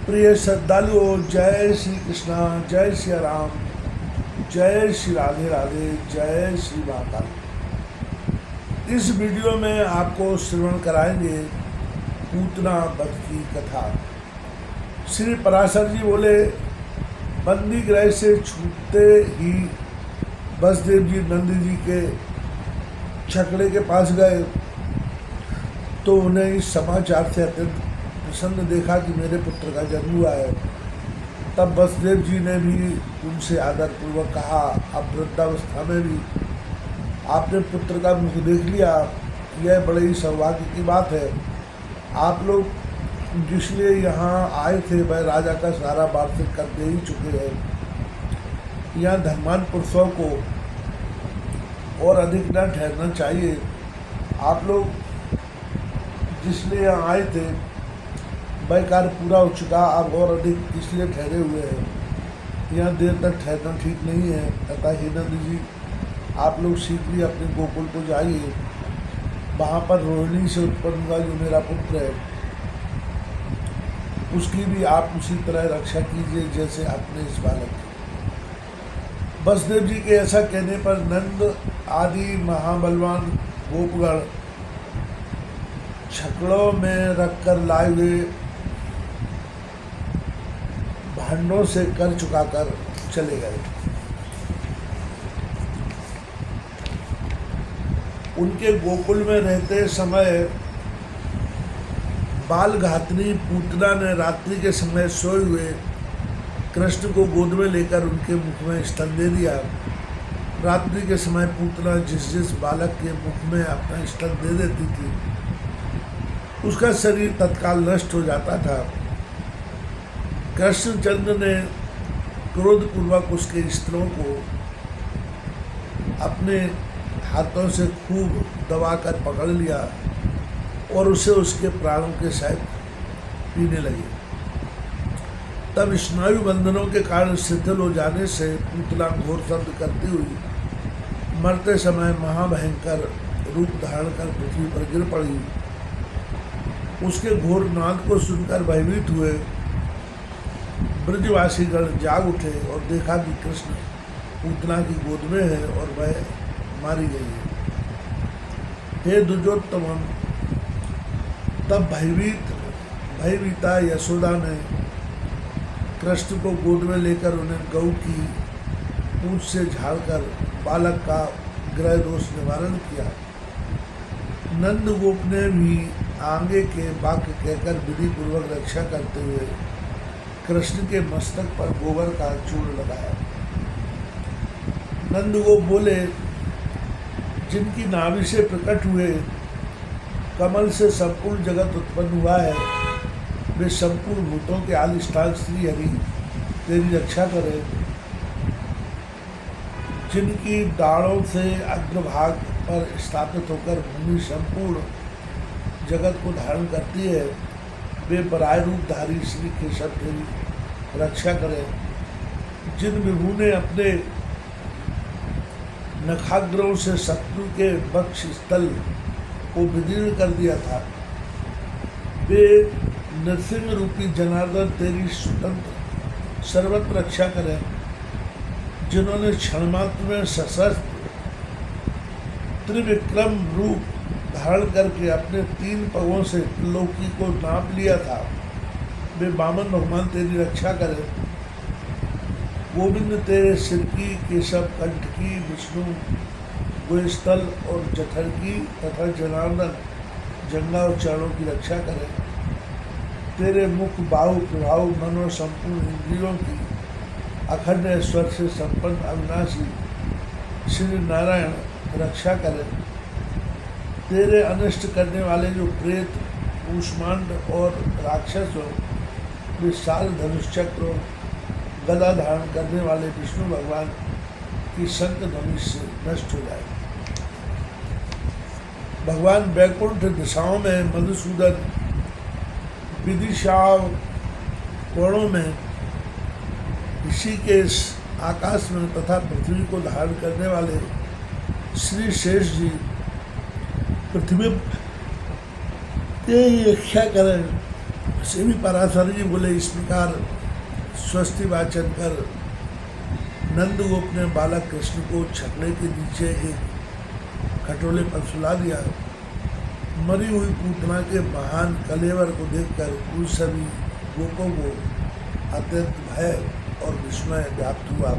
प्रिय श्रद्धालुओं, जय श्री कृष्णा, जय श्री राम, जय श्री राधे राधे, जय श्री महाकाल। इस वीडियो में आपको श्रवण कराएंगे पूतना वध की कथा। श्री पराशर जी बोले, बंदी गृह से छूटते ही वसुदेव जी नंद जी के छकड़े के पास गए तो उन्हें इस समाचार से अत्यंत प्रसन्न देखा कि मेरे पुत्र का जन्म हुआ है। तब वसुदेव जी ने भी उनसे आदरपूर्वक कहा, अब वृद्धावस्था में भी आपने पुत्र का मुख देख लिया, यह बड़े ही सौभाग्य की बात है। आप लोग जिसलिए यहाँ आए थे वह राजा का सारा वार्षिक कर दे ही चुके हैं। यहाँ धर्मान पुरुषों को और अधिक न ठहरना चाहिए। आप लोग जिसलिए यहाँ आए थे वह कार्य पूरा हो चुका, अब और अधिक इसलिए ठहरे हुए हैं। यहाँ देर तक ठहरना ठीक नहीं है। तथा हे नंद जी, आप लोग शीघ्र ही अपने गोकुल को जाइए। वहाँ पर रोहिणी से उत्पन्न हुआ जो मेरा पुत्र है उसकी भी आप उसी तरह रक्षा कीजिए जैसे आपने इस बालक की। वसुदेव जी के ऐसा कहने पर नंद आदि महाबलवान गोपगण छकड़ों में रखकर लाए हुए भांडों से कर चुकाकर चले गए। उनके गोकुल में रहते समय बाल घातनी पूतना ने रात्रि के समय सोए हुए कृष्ण को गोद में लेकर उनके मुख में स्तन दे दिया। रात्रि के समय पूतना जिस जिस बालक के मुख में अपना स्तन दे देती थी उसका शरीर तत्काल नष्ट हो जाता था। कृष्णचंद्र ने क्रोधपूर्वक उसके स्तनों को अपने हाथों से खूब दबाकर पकड़ लिया और उसे उसके प्राणों के सहित पीने लगे। तब स्नायु बंधनों के कारण शिथिल हो जाने से पूतना घोर शब्द करती हुई मरते समय महाभयंकर रूप धारण कर पृथ्वी पर गिर पड़ी। उसके घोर नाद को सुनकर भयभीत हुए ब्रजवासीगण जाग उठे और देखा कि कृष्ण पूतना की गोद में है और वह मारी गई है। हे दुर्योत्तम, तब भयभीता यशोदा ने कृष्ण को गोद में लेकर उन्हें गऊ की पूंछ से झाड़कर बालक का ग्रह दोष निवारण किया। नंद गोप ने भी आगे के वाक्य कहकर विधि पूर्वक रक्षा करते हुए कृष्ण के मस्तक पर गोबर का चूर्ण लगाया। नंद गोप बोले, जिनकी नाभि से प्रकट हुए कमल से संपूर्ण जगत उत्पन्न हुआ है, वे संपूर्ण भूतों के आदिष्ठान श्री हरि तेरी रक्षा करें। जिनकी दाढ़ों से अग्रभाग पर स्थापित होकर भूमि संपूर्ण जगत को धारण करती है, वे बराह रूपधारी श्री केशव तेरी रक्षा करें। जिन विभु ने अपने नखाग्रों से शत्रु के वक्ष स्थल को विदीर्ण कर दिया था, वे नरसिंह रूपी जनार्दन तेरी स्वतंत्र सर्वत्र रक्षा करें। जिन्होंने क्षणमात्र में सशस्त्र त्रिविक्रम रूप धारण करके अपने 3 पगों से त्रिलोकी को नाप लिया था, वे वामन भगवान तेरी रक्षा करें। गोविंद तेरे सिर की, केशव कंठ की, विष्णु गोस्थल और जठर की तथा जनार्दन जंगा और चरणों की रक्षा करें। तेरे मुख, बाहु, प्रभाव, मन और संपूर्ण इंद्रियों की अखंड ऐश्वर्य से संपन्न अविनाशी श्री नारायण रक्षा करें। तेरे अनिष्ट करने वाले जो प्रेत, कूष्मांड और राक्षस हो, विशाल धनुष चक्र गदा धारण करने वाले विष्णु भगवान की शंख ध्वनि से नष्ट हो जाए। भगवान वैकुंठ दिशाओं में मधुसूदन, विदिशा कोणों में ऋषिकेश, आकाश में तथा पृथ्वी को धारण करने वाले श्री शेष जी पृथ्वी की रक्षा करें। श्री पराशर जी बोले, इस प्रकार स्वस्ति वाचन कर नंद गोप ने बालक कृष्ण को छकड़े के नीचे एक खटोले पर सुला दिया। मरी हुई पूतना के महान कलेवर को देखकर उन सभी गोपों को अत्यंत भय और विस्मय व्याप्त हुआ।